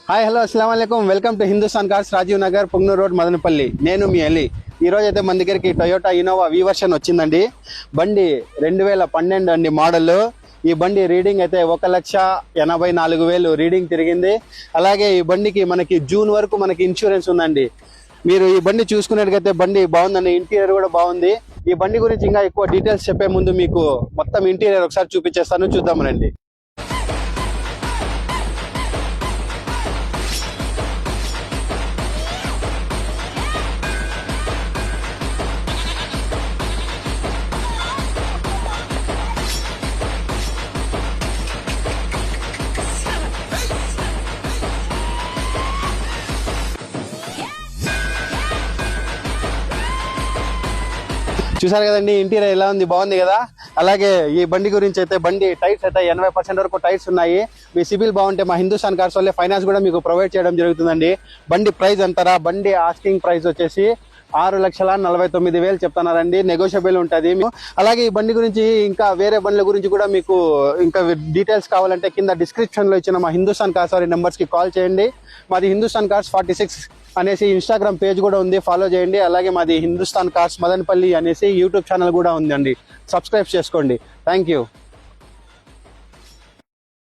Hi hello అస్సలం వాలేకుమ్. Welcome to Hindustan cars, Rajiv Nagar, Punganur road, Madanapalle. నేను మీ అలీ. ఈ రోజు అయితే మన దగ్గరికి టొయోటా ఇన్నోవా వి వర్షన్ వచ్చిందండి. బండి 2012 అండి మోడల్. ఈ బండి రీడింగ్ అయితే 1,84,000 రీడింగ్ తిరిగింది. అలాగే ఈ బండికి మనకి జూన్ వరకు మనకి ఇన్సూరెన్స్ ఉందండి. మీరు ఈ బండి చూసుకున్నట్టుగైతే బండి బాగుందండి. ఇంటీరియర్ కూడా బాగుంది. ఈ బండి గురించి ఇంకా ఎక్కువ డీటెయిల్స్ చెప్పే ముందు మీకు మొత్తం ఇంటీరియర్ ఒకసారి చూపించేస్తాను, చూద్దాం రండి. చూసారు కదండి, ఇంటీరియర్ ఎలా ఉంది, బాగుంది కదా. అలాగే ఈ బండి గురించి అయితే బండి టైర్స్ అయితే 80% వరకు టైర్స్ ఉన్నాయి. మీ సిబిల్ బాగుంటే మా హిందుస్థాన్ కార్స్ వాళ్ళే ఫైనాన్స్ కూడా మీకు ప్రొవైడ్ చేయడం జరుగుతుందండి. బండి ప్రైస్ అంటారా, బండి ఆస్కింగ్ ప్రైస్ వచ్చేసి 6,49,000 చెప్తున్నారండి. నెగోషియబుల్ ఉంటుంది. అలాగే ఈ బండి గురించి ఇంకా వేరే బండ్ల గురించి కూడా మీకు ఇంకా డీటెయిల్స్ కావాలంటే కింద డిస్క్రిప్షన్ లో ఇచ్చిన మా హిందుస్థాన్ కార్స్ వారి నెంబర్స్ కి కాల్ చేయండి. మాది హిందుస్థాన్ కార్స్ 46 అనేసి ఇన్స్టాగ్రామ్ పేజ్ కూడా ఉంది, ఫాలో చేయండి. అలాగే మాది హిందుస్థాన్ కార్స్ మదనపల్లి అనేసి యూట్యూబ్ ఛానల్ కూడా ఉందండి, సబ్స్క్రైబ్ చేసుకోండి. Thank you.